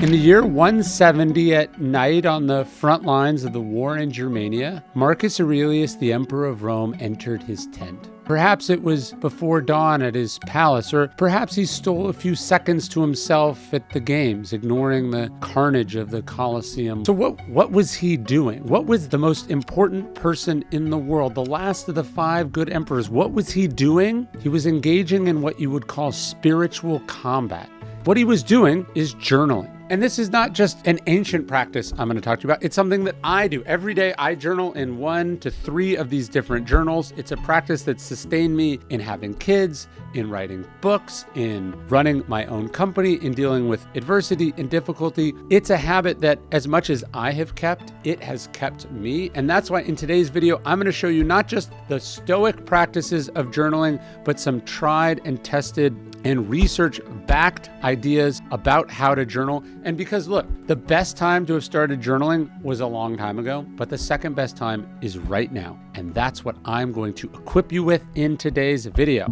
In the year 170 at night on the front lines of the war in Germania, Marcus Aurelius, the Emperor of Rome, entered his tent. Perhaps it was before dawn at his palace, or perhaps he stole a few seconds to himself at the games, ignoring the carnage of the Colosseum. So what was he doing? What was the most important person in the world, the last of the 5 good emperors? What was he doing? He was engaging in what you would call spiritual combat. What he was doing is journaling. And this is not just an ancient practice I'm going to talk to you about. It's something that I do. Every day I journal in 1 to 3 of these different journals. It's a practice that sustained me in having kids, in writing books, in running my own company, in dealing with adversity and difficulty. It's a habit that, as much as I have kept, it has kept me. And that's why in today's video, I'm going to show you not just the Stoic practices of journaling, but some tried and tested and research-backed ideas about how to journal. And because look, the best time to have started journaling was a long time ago, but the second best time is right now. And that's what I'm going to equip you with in today's video.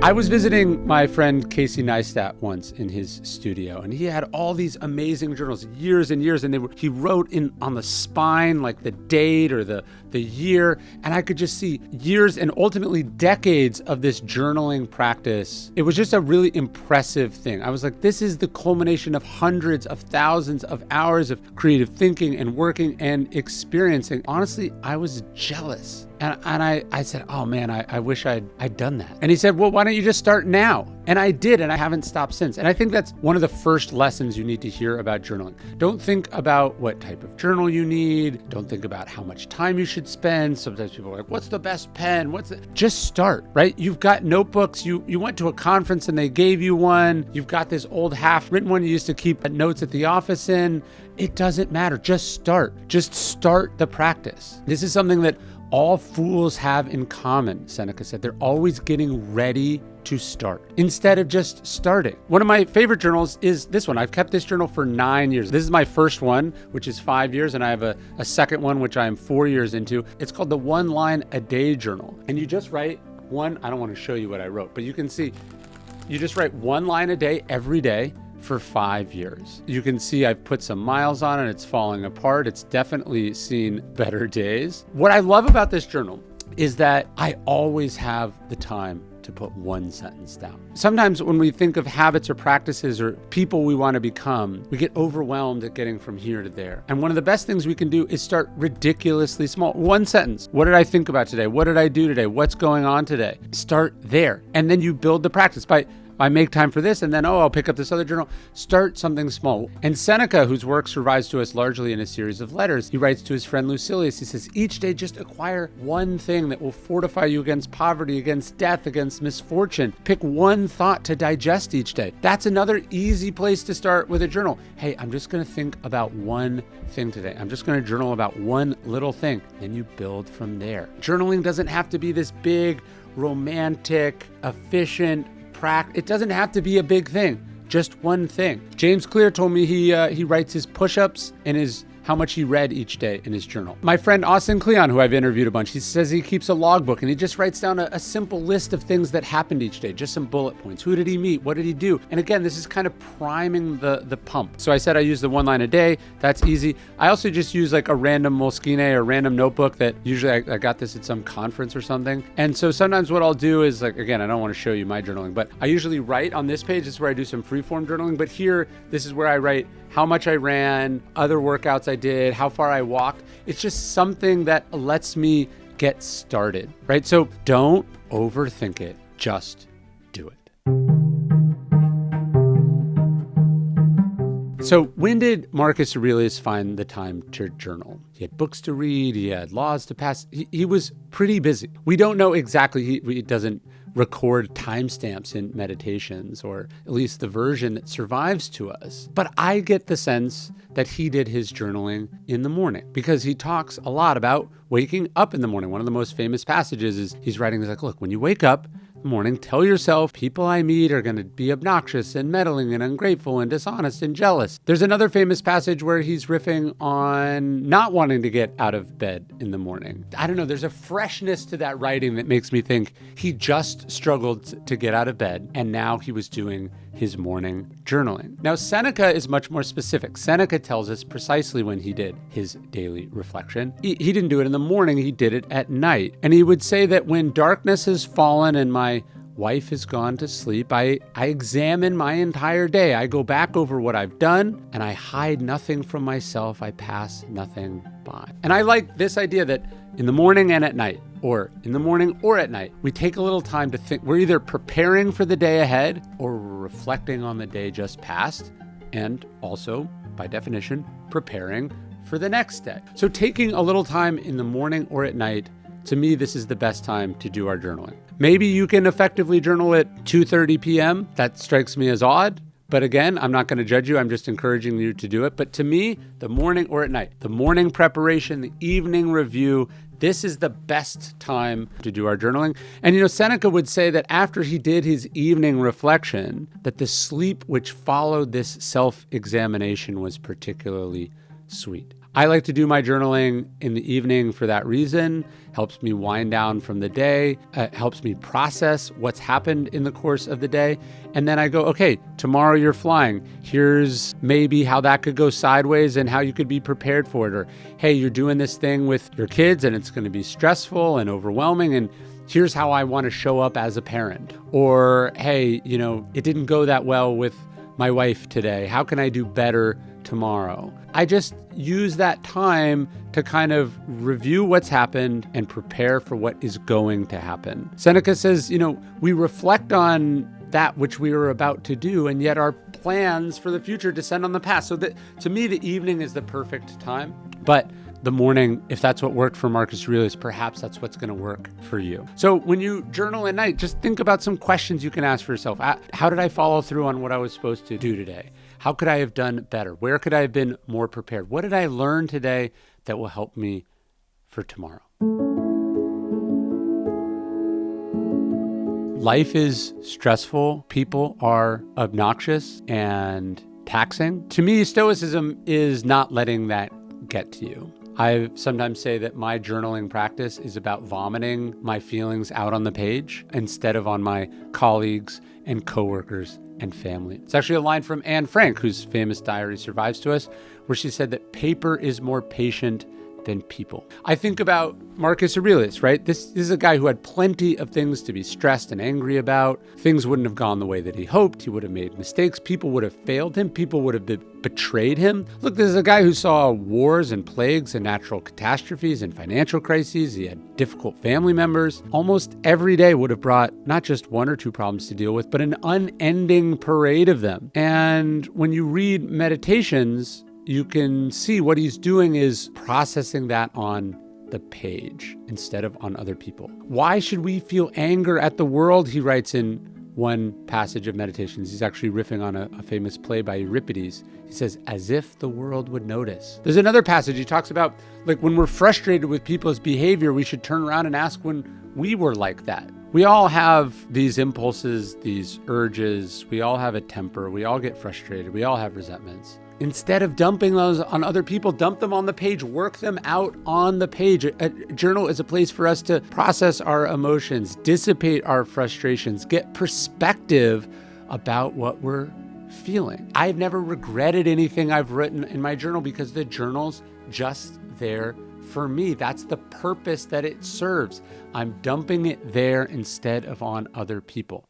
I was visiting my friend Casey Neistat once in his studio, and he had all these amazing journals, years and years, and he wrote in on the spine, like the date or the year, and I could just see years and ultimately decades of this journaling practice. It was just a really impressive thing. I was like, this is the culmination of hundreds of thousands of hours of creative thinking and working and experiencing. Honestly, I was jealous. And I said, oh man, I wish I'd done that. And he said, well, why don't you just start now? And I did, and I haven't stopped since. And I think that's one of the first lessons you need to hear about journaling. Don't think about what type of journal you need. Don't think about how much time you should spend. Sometimes people are like, what's the best pen? Just start, right? You've got notebooks. You went to a conference and they gave you one. You've got this old half-written one you used to keep notes at the office in. It doesn't matter. Just start. Just start the practice. This is something that all fools have in common, Seneca said. They're always getting ready to start instead of just starting. One of my favorite journals is this one. I've kept this journal for 9 years. This is my first one, which is 5 years, and I have a second one, which I am 4 years into. It's called the 1 Line a Day Journal. And you just write one, I don't want to show you what I wrote, but you can see, you just write 1 line a day every day for 5 years. You can see I've put some miles on it. It's falling apart. It's definitely seen better days. What I love about this journal is that I always have the time to put one sentence down. Sometimes when we think of habits or practices or people we want to become, we get overwhelmed at getting from here to there. And one of the best things we can do is start ridiculously small. 1 sentence. What did I think about today? What did I do today? What's going on today? Start there. And then you build the practice by I make time for this, and then, I'll pick up this other journal. Start something small. And Seneca, whose work survives to us largely in a series of letters, he writes to his friend Lucilius, he says, each day just acquire one thing that will fortify you against poverty, against death, against misfortune. Pick one thought to digest each day. That's another easy place to start with a journal. Hey, I'm just going to think about one thing today. I'm just going to journal about one little thing. Then you build from there. Journaling doesn't have to be this big, romantic, efficient, it doesn't have to be a big thing, just one thing. James Clear told me he writes his push-ups and how much he read each day in his journal. My friend Austin Kleon, who I've interviewed a bunch, he says he keeps a logbook and he just writes down a simple list of things that happened each day, just some bullet points. Who did he meet? What did he do? And again, this is kind of priming the pump. So I said I use the 1 line a day. That's easy. I also just use like a random Moleskine or random notebook that usually I got this at some conference or something. And so sometimes what I'll do is like, again, I don't want to show you my journaling, but I usually write on this page. This is where I do some freeform journaling. But here, this is where I write how much I ran, other workouts I did, how far I walked. It's just something that lets me get started, right? So don't overthink it, just do it. So when did Marcus Aurelius find the time to journal? He had books to read, he had laws to pass. He was pretty busy. We don't know exactly, he doesn't record timestamps in meditations, or at least the version that survives to us. But I get the sense that he did his journaling in the morning because he talks a lot about waking up in the morning. One of the most famous passages is he's writing, he's like, look, when you wake up, morning, tell yourself people I meet are going to be obnoxious and meddling and ungrateful and dishonest and jealous. There's another famous passage where he's riffing on not wanting to get out of bed in the morning. I don't know, there's a freshness to that writing that makes me think he just struggled to get out of bed and now he was doing his morning journaling. Now, Seneca is much more specific. Seneca tells us precisely when he did his daily reflection. He didn't do it in the morning, he did it at night. And he would say that when darkness has fallen and my wife has gone to sleep, I examine my entire day. I go back over what I've done and I hide nothing from myself. I pass nothing by. And I like this idea that in the morning and at night, or in the morning or at night, we take a little time to think. We're either preparing for the day ahead or reflecting on the day just past, and also, by definition, preparing for the next day. So taking a little time in the morning or at night, to me, this is the best time to do our journaling. Maybe you can effectively journal at 2:30 p.m. That strikes me as odd. But again, I'm not going to judge you. I'm just encouraging you to do it. But to me, the morning or at night, the morning preparation, the evening review, this is the best time to do our journaling. And Seneca would say that after he did his evening reflection, that the sleep which followed this self-examination was particularly sweet. I like to do my journaling in the evening for that reason. Helps me wind down from the day, helps me process what's happened in the course of the day. And then I go, okay, tomorrow you're flying. Here's maybe how that could go sideways and how you could be prepared for it. Or, hey, you're doing this thing with your kids and it's going to be stressful and overwhelming. And here's how I want to show up as a parent. Or, hey, it didn't go that well with my wife today. How can I do better tomorrow? I just use that time to kind of review what's happened and prepare for what is going to happen. Seneca says, we reflect on that which we are about to do, and yet our plans for the future descend on the past. So that, to me, the evening is the perfect time. But the morning, if that's what worked for Marcus Aurelius, perhaps that's what's going to work for you. So when you journal at night, just think about some questions you can ask for yourself. How did I follow through on what I was supposed to do today? How could I have done better? Where could I have been more prepared? What did I learn today that will help me for tomorrow? Life is stressful. People are obnoxious and taxing. To me, Stoicism is not letting that get to you. I sometimes say that my journaling practice is about vomiting my feelings out on the page instead of on my colleagues and coworkers and family. It's actually a line from Anne Frank, whose famous diary survives to us, where she said that paper is more patient than people. I think about Marcus Aurelius, right? This is a guy who had plenty of things to be stressed and angry about. Things wouldn't have gone the way that he hoped. He would have made mistakes. People would have failed him. People would have betrayed him. Look, this is a guy who saw wars and plagues and natural catastrophes and financial crises. He had difficult family members. Almost every day would have brought not just one or two problems to deal with, but an unending parade of them. And when you read Meditations, you can see what he's doing is processing that on the page instead of on other people. Why should we feel anger at the world? He writes in one passage of Meditations. He's actually riffing on a famous play by Euripides. He says, as if the world would notice. There's another passage he talks about, like when we're frustrated with people's behavior, we should turn around and ask when we were like that. We all have these impulses, these urges. We all have a temper. We all get frustrated. We all have resentments. Instead of dumping those on other people, dump them on the page, work them out on the page. A journal is a place for us to process our emotions, dissipate our frustrations, get perspective about what we're feeling. I've never regretted anything I've written in my journal because the journal's just there for me. That's the purpose that it serves. I'm dumping it there instead of on other people.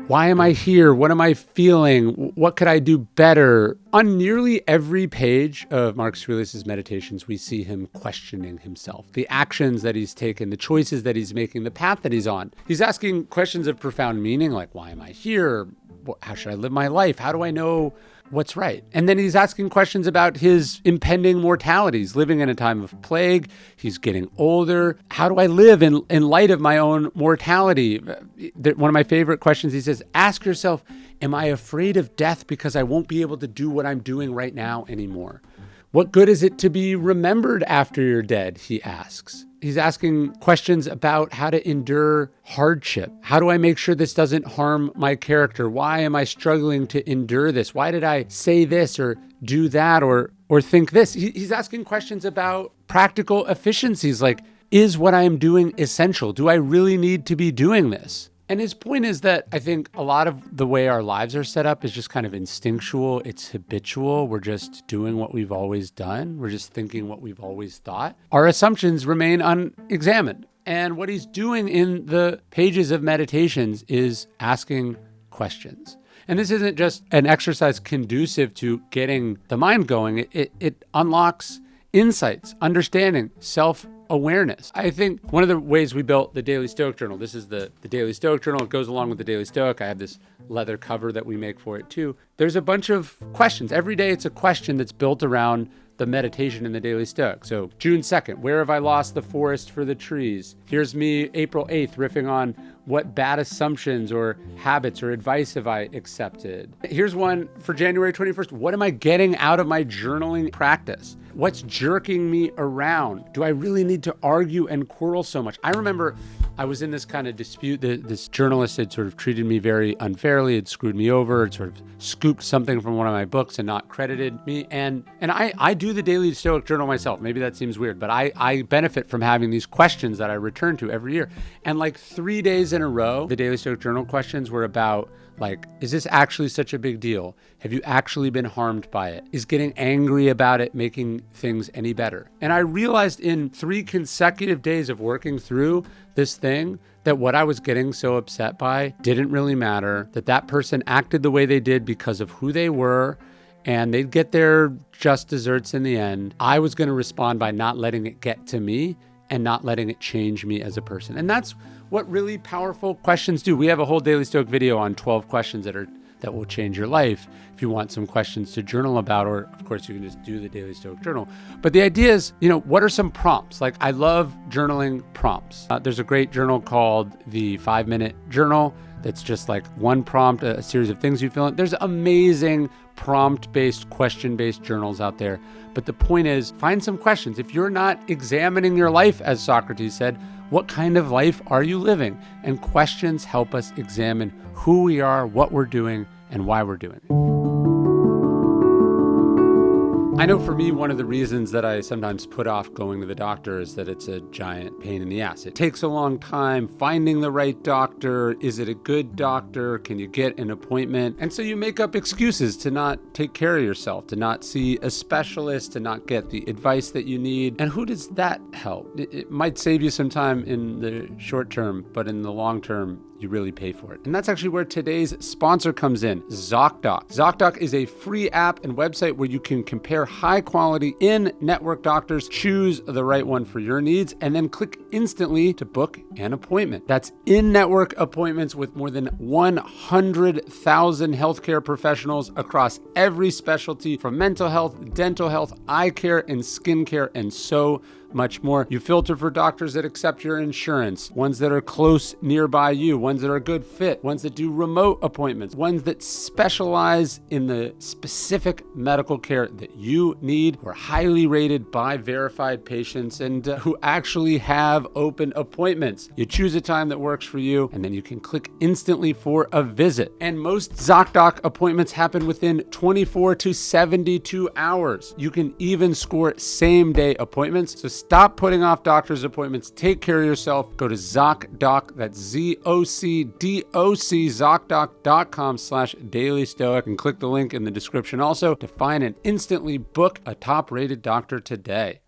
Why am I here? What am I feeling? What could I do better? On nearly every page of Marcus Aurelius' Meditations, we see him questioning himself, the actions that he's taken, the choices that he's making, the path that he's on. He's asking questions of profound meaning, like, why am I here? How should I live my life? How do I know what's right? And then he's asking questions about his impending mortality. He's living in a time of plague. He's getting older. How do I live in light of my own mortality? One of my favorite questions, he says, ask yourself, am I afraid of death because I won't be able to do what I'm doing right now anymore? What good is it to be remembered after you're dead, he asks. He's asking questions about how to endure hardship. How do I make sure this doesn't harm my character? Why am I struggling to endure this? Why did I say this or do that or think this? He's asking questions about practical efficiencies, like, is what I am doing essential? Do I really need to be doing this? And his point is that I think a lot of the way our lives are set up is just kind of instinctual. It's habitual. We're just doing what we've always done. We're just thinking what we've always thought. Our assumptions remain unexamined. And what he's doing in the pages of Meditations is asking questions. And this isn't just an exercise conducive to getting the mind going. It unlocks insights, understanding, self-awareness. I think one of the ways we built the Daily Stoic Journal, this is the Daily Stoic Journal. It goes along with the Daily Stoic. I have this leather cover that we make for it too. There's a bunch of questions. Every day it's a question that's built around the meditation in the Daily Stoic. So June 2nd, where have I lost the forest for the trees? Here's me, April 8th, riffing on what bad assumptions or habits or advice have I accepted? Here's one for January 21st. What am I getting out of my journaling practice? What's jerking me around? Do I really need to argue and quarrel so much? I remember I was in this kind of dispute. This journalist had sort of treated me very unfairly, had screwed me over, had sort of scooped something from one of my books and not credited me. And I do the Daily Stoic Journal myself. Maybe that seems weird, but I benefit from having these questions that I return to every year. And like 3 days in a row, the Daily Stoic Journal questions were about, like, is this actually such a big deal? Have you actually been harmed by it? Is getting angry about it making things any better? And I realized in 3 consecutive days of working through this thing that what I was getting so upset by didn't really matter, that person acted the way they did because of who they were, and they'd get their just desserts in the end. I was going to respond by not letting it get to me and not letting it change me as a person. And that's what really powerful questions do. We have a whole Daily Stoic video on 12 questions that will change your life if you want some questions to journal about, or of course you can just do the Daily Stoic Journal. But the idea is, what are some prompts? Like, I love journaling prompts. There's a great journal called the 5-Minute Journal that's just like one prompt, a series of things you fill in. There's amazing prompt-based, question-based journals out there. But the point is, find some questions. If you're not examining your life, as Socrates said, what kind of life are you living? And questions help us examine who we are, what we're doing, and why we're doing it. I know for me, one of the reasons that I sometimes put off going to the doctor is that it's a giant pain in the ass. It takes a long time finding the right doctor. Is it a good doctor? Can you get an appointment? And so you make up excuses to not take care of yourself, to not see a specialist, to not get the advice that you need. And who does that help? It might save you some time in the short term, but in the long term, you really pay for it. And that's actually where today's sponsor comes in, ZocDoc. ZocDoc is a free app and website where you can compare high quality in-network doctors, choose the right one for your needs, and then click instantly to book an appointment. That's in-network appointments with more than 100,000 healthcare professionals across every specialty, from mental health, dental health, eye care, and skin care, and so much more. You filter for doctors that accept your insurance, ones that are close nearby you, ones that are a good fit, ones that do remote appointments, ones that specialize in the specific medical care that you need, who are highly rated by verified patients, and who actually have open appointments. You choose a time that works for you, and then you can click instantly for a visit. And most ZocDoc appointments happen within 24 to 72 hours. You can even score same-day appointments. So stop putting off doctor's appointments. Take care of yourself. Go to ZocDoc, that's ZocDoc, ZocDoc.com/Daily Stoic, and click the link in the description also to find and instantly book a top-rated doctor today.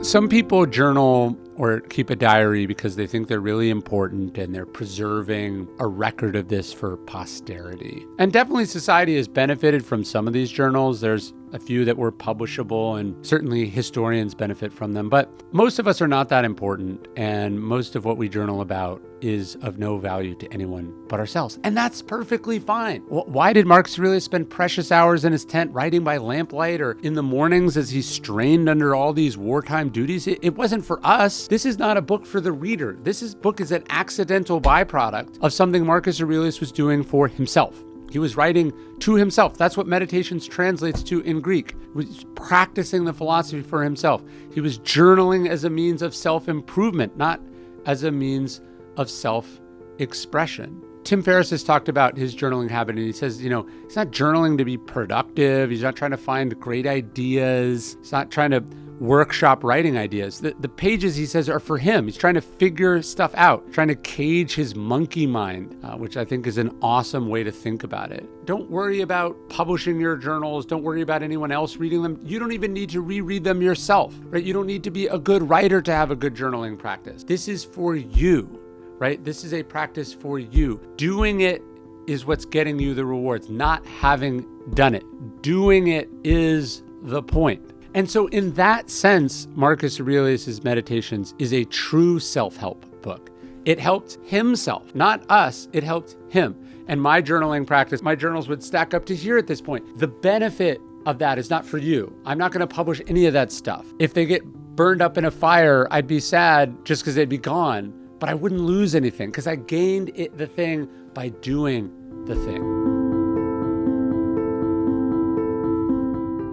Some people journal or keep a diary because they think they're really important and they're preserving a record of this for posterity. And definitely society has benefited from some of these journals. There's a few that were publishable, and certainly historians benefit from them. But most of us are not that important, and most of what we journal about is of no value to anyone but ourselves. And that's perfectly fine. Why did Marcus Aurelius spend precious hours in his tent writing by lamplight or in the mornings as he strained under all these wartime duties? It wasn't for us. This is not a book for the reader. This book is an accidental byproduct of something Marcus Aurelius was doing for himself. He was writing to himself. That's what meditations translates to in Greek. He was practicing the philosophy for himself. He was journaling as a means of self-improvement, not as a means of self-expression. Tim Ferriss has talked about his journaling habit, and he says, he's not journaling to be productive. He's not trying to find great ideas. He's not trying to workshop writing ideas. The pages, he says, are for him. He's trying to figure stuff out, trying to cage his monkey mind, which I think is an awesome way to think about it. Don't worry about publishing your journals. Don't worry about anyone else reading them. You don't even need to reread them yourself, right? You don't need to be a good writer to have a good journaling practice. This is for you, right? This is a practice for you. Doing it is what's getting you the rewards, not having done it. Doing it is the point. And so in that sense, Marcus Aurelius' Meditations is a true self-help book. It helped himself, not us. It helped him. And my journaling practice, my journals would stack up to here at this point. The benefit of that is not for you. I'm not going to publish any of that stuff. If they get burned up in a fire, I'd be sad just because they'd be gone, but I wouldn't lose anything because I gained the thing by doing the thing.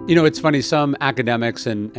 It's funny, some academics and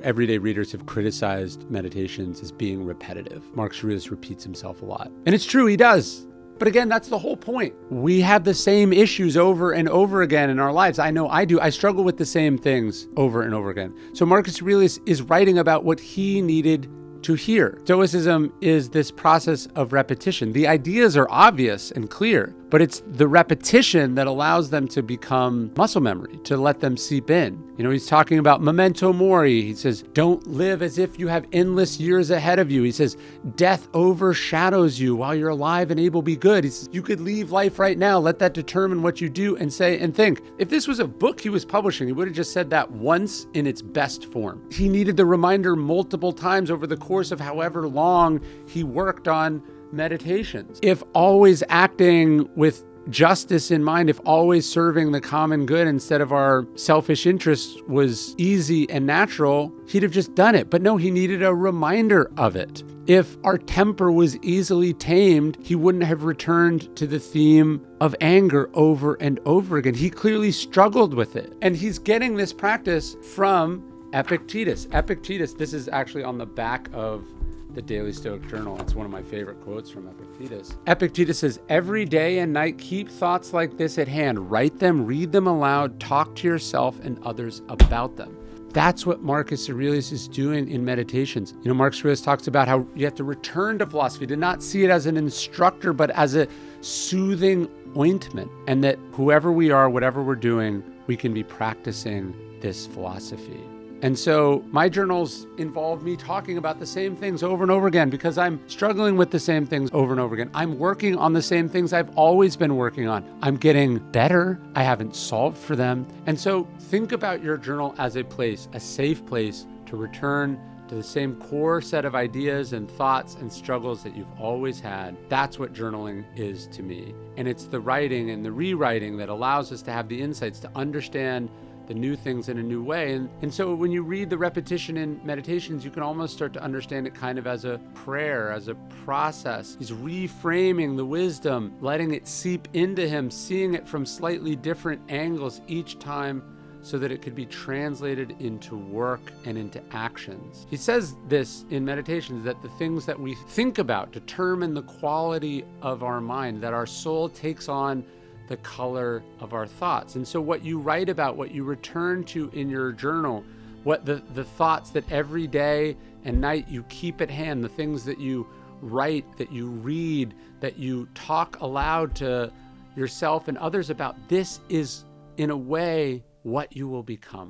everyday readers have criticized meditations as being repetitive. Marcus Aurelius repeats himself a lot. And it's true, he does. But again, that's the whole point. We have the same issues over and over again in our lives. I know I do. I struggle with the same things over and over again. So Marcus Aurelius is writing about what he needed to hear. Stoicism is this process of repetition. The ideas are obvious and clear, but it's the repetition that allows them to become muscle memory, to let them seep in. He's talking about memento mori. He says, don't live as if you have endless years ahead of you. He says, death overshadows you while you're alive and able to be good. He says, you could leave life right now. Let that determine what you do and say and think. If this was a book he was publishing, he would have just said that once in its best form. He needed the reminder multiple times over the course of however long he worked on meditations. If always acting with justice in mind, if always serving the common good instead of our selfish interests was easy and natural, he'd have just done it. But no, he needed a reminder of it. If our temper was easily tamed, he wouldn't have returned to the theme of anger over and over again. He clearly struggled with it. And he's getting this practice from Epictetus. Epictetus, this is actually on the back of the Daily Stoic Journal. It's one of my favorite quotes from Epictetus. Epictetus says, every day and night, keep thoughts like this at hand. Write them, read them aloud, talk to yourself and others about them. That's what Marcus Aurelius is doing in Meditations. Marcus Aurelius talks about how you have to return to philosophy, to not see it as an instructor, but as a soothing ointment. And that whoever we are, whatever we're doing, we can be practicing this philosophy. And so my journals involve me talking about the same things over and over again because I'm struggling with the same things over and over again. I'm working on the same things I've always been working on. I'm getting better. I haven't solved for them. And so think about your journal as a place, a safe place to return to the same core set of ideas and thoughts and struggles that you've always had. That's what journaling is to me. And it's the writing and the rewriting that allows us to have the insights to understand the new things in a new way. And so when you read the repetition in Meditations, you can almost start to understand it kind of as a prayer, as a process. He's reframing the wisdom, letting it seep into him, seeing it from slightly different angles each time so that it could be translated into work and into actions. He says this in Meditations, that the things that we think about determine the quality of our mind, that our soul takes on the color of our thoughts. And so what you write about, what you return to in your journal, what the thoughts that every day and night you keep at hand, the things that you write, that you read, that you talk aloud to yourself and others about, this is in a way what you will become.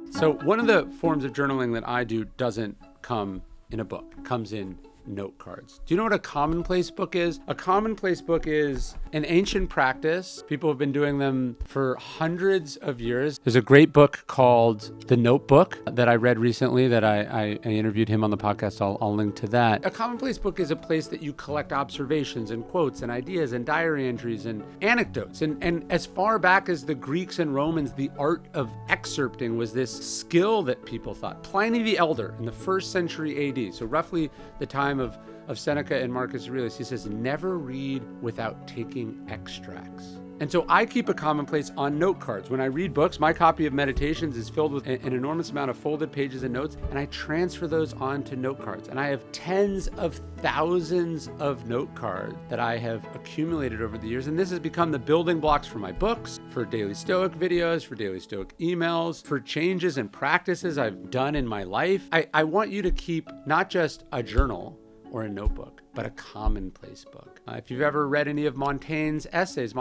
So one of the forms of journaling that I do doesn't come in a book, it comes in note cards. Do you know what a commonplace book is? A commonplace book is an ancient practice. People have been doing them for hundreds of years. There's a great book called The Notebook that I read recently that I interviewed him on the podcast. I'll link to that. A commonplace book is a place that you collect observations and quotes and ideas and diary entries and anecdotes. And as far back as the Greeks and Romans, the art of excerpting was this skill that people thought. Pliny the Elder in the 1st century AD, so roughly the time time of Seneca and Marcus Aurelius. He says, never read without taking extracts. And so I keep a commonplace on note cards. When I read books, my copy of Meditations is filled with an enormous amount of folded pages and notes, and I transfer those onto note cards. And I have tens of thousands of note cards that I have accumulated over the years. And this has become the building blocks for my books, for daily Stoic videos, for daily Stoic emails, for changes and practices I've done in my life. I want you to keep not just a journal or a notebook, but a commonplace book. If you've ever read any of Montaigne's essays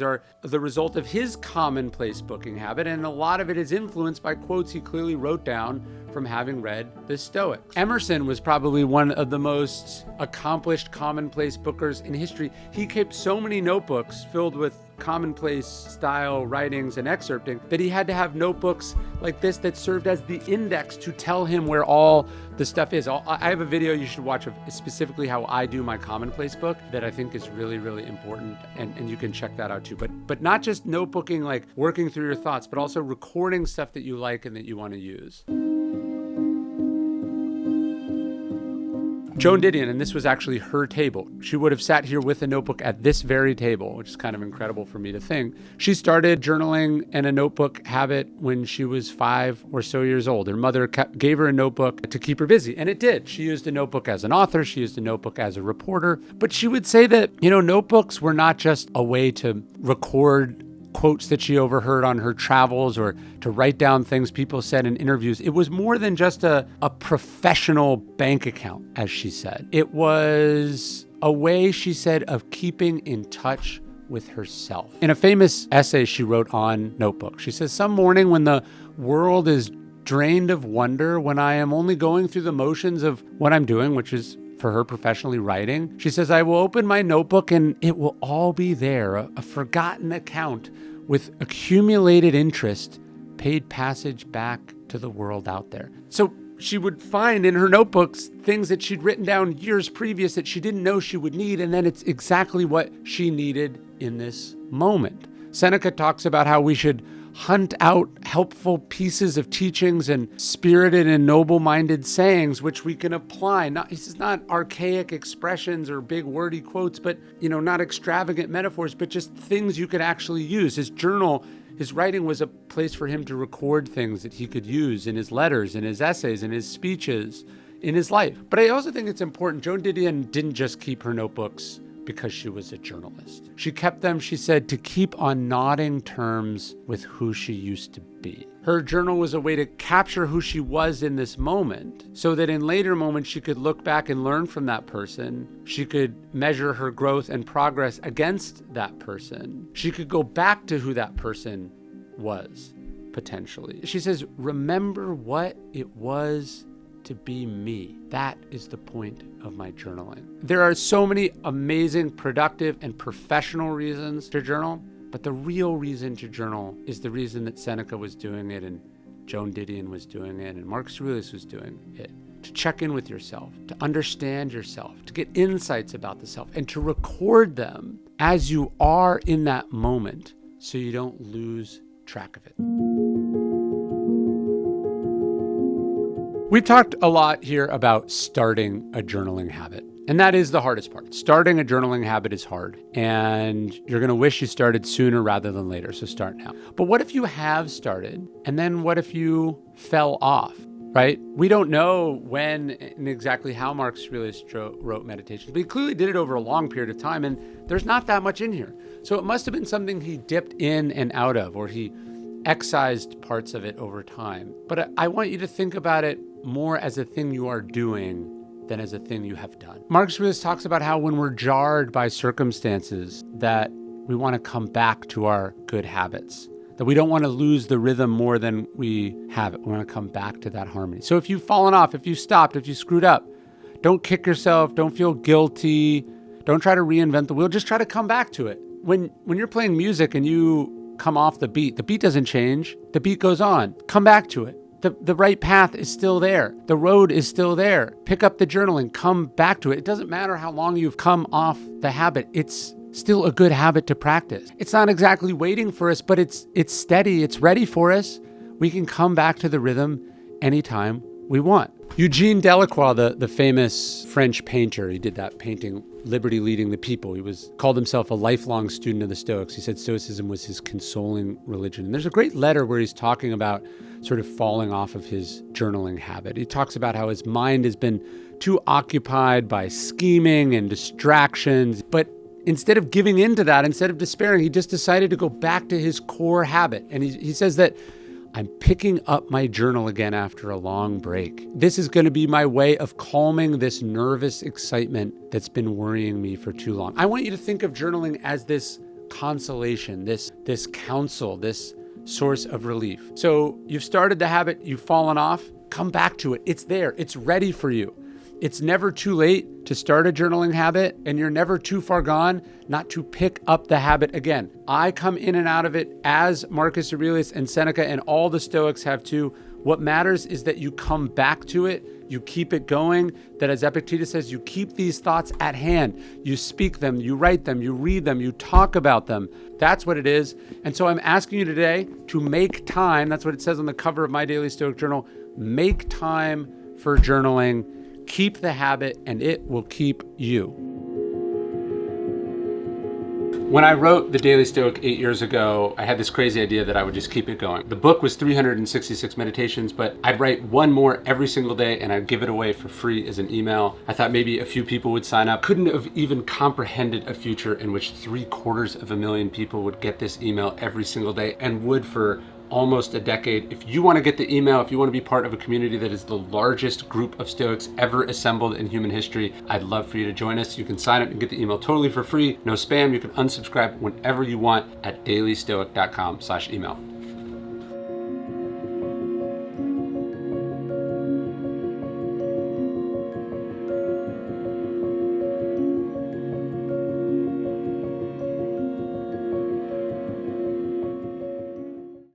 are the result of his commonplace booking habit, and a lot of it is influenced by quotes he clearly wrote down from having read the Stoics. Emerson was probably one of the most accomplished commonplace bookers in history. He kept so many notebooks filled with commonplace style writings and excerpting that he had to have notebooks like this that served as the index to tell him where all the stuff is. I have a video you should watch of specifically how I do my commonplace book that I think is really, really important, and you can check that out too. But not just notebooking, like working through your thoughts, but also recording stuff that you like and that you want to use. Joan Didion, and this was actually her table. She would have sat here with a notebook at this very table, which is kind of incredible for me to think. She started journaling and a notebook habit when she was 5 or so years old. Her mother gave her a notebook to keep her busy, and it did. She used a notebook as an author. She used a notebook as a reporter. But she would say that, notebooks were not just a way to record quotes that she overheard on her travels or to write down things people said in interviews. It was more than just a professional bank account, as she said. It was a way, she said, of keeping in touch with herself. In a famous essay she wrote on Notebook, she says, "Some morning when the world is drained of wonder, when I am only going through the motions of what I'm doing," which is for her professionally writing, she says, "I will open my notebook and it will all be there, a forgotten account with accumulated interest, paid passage back to the world out there." So she would find in her notebooks things that she'd written down years previous that she didn't know she would need, and then it's exactly what she needed in this moment. Seneca talks about how we should hunt out helpful pieces of teachings and spirited and noble-minded sayings which we can apply. This is not archaic expressions or big wordy quotes, but not extravagant metaphors, but just things you could actually use. His journal, his writing was a place for him to record things that he could use in his letters, in his essays, in his speeches, in his life. But I also think it's important, Joan Didion didn't just keep her notebooks because she was a journalist. She kept them, she said, to keep on nodding terms with who she used to be. Her journal was a way to capture who she was in this moment so that in later moments she could look back and learn from that person. She could measure her growth and progress against that person. She could go back to who that person was, potentially. She says, "Remember what it was to be me." That is the point of my journaling. There are so many amazing, productive, and professional reasons to journal, but the real reason to journal is the reason that Seneca was doing it, and Joan Didion was doing it, and Marcus Aurelius was doing it. To check in with yourself, to understand yourself, to get insights about the self, and to record them as you are in that moment so you don't lose track of it. We've talked a lot here about starting a journaling habit, and that is the hardest part. Starting a journaling habit is hard, and you're going to wish you started sooner rather than later, so start now. But what if you have started, and then what if you fell off, right? We don't know when and exactly how Marcus Aurelius wrote Meditations, but he clearly did it over a long period of time, and there's not that much in here. So it must have been something he dipped in and out of, or he excised parts of it over time. But I want you to think about it more as a thing you are doing than as a thing you have done. Marcus Aurelius talks about how when we're jarred by circumstances that we want to come back to our good habits, that we don't want to lose the rhythm more than we have it. We want to come back to that harmony. So if you've fallen off, if you stopped, if you screwed up, don't kick yourself, don't feel guilty, don't try to reinvent the wheel, just try to come back to it. When you're playing music and you come off the beat doesn't change, the beat goes on. Come back to it. The right path is still there. The road is still there. Pick up the journaling, come back to it. It doesn't matter how long you've come off the habit. It's still a good habit to practice. It's not exactly waiting for us, but it's steady. It's ready for us. We can come back to the rhythm anytime we want. Eugene Delacroix, the famous French painter, he did that painting, Liberty Leading the People. He called himself a lifelong student of the Stoics. He said Stoicism was his consoling religion. And there's a great letter where he's talking about sort of falling off of his journaling habit. He talks about how his mind has been too occupied by scheming and distractions. But instead of giving into that, instead of despairing, he just decided to go back to his core habit. And he says that I'm picking up my journal again after a long break. This is going to be my way of calming this nervous excitement that's been worrying me for too long. I want you to think of journaling as this consolation, this counsel, this source of relief. So you've started the habit, you've fallen off, come back to it. It's there. It's ready for you. It's never too late to start a journaling habit, and you're never too far gone not to pick up the habit again. I come in and out of it as Marcus Aurelius and Seneca and all the Stoics have too. What matters is that you come back to it, you keep it going, that as Epictetus says, you keep these thoughts at hand. You speak them, you write them, you read them, you talk about them. That's what it is. And so I'm asking you today to make time, that's what it says on the cover of my daily Stoic journal, make time for journaling. Keep the habit and it will keep you. When I wrote the Daily Stoic 8 years ago, I had this crazy idea that I would just keep it going. The book was 366 meditations, but I'd write one more every single day and I'd give it away for free as an email. I thought maybe a few people would sign up. Couldn't have even comprehended a future in which 750,000 people would get this email every single day and would for almost a decade. If you want to get the email, if you want to be part of a community that is the largest group of Stoics ever assembled in human history, I'd love for you to join us. You can sign up and get the email totally for free, no spam. You can unsubscribe whenever you want at dailystoic.com/email.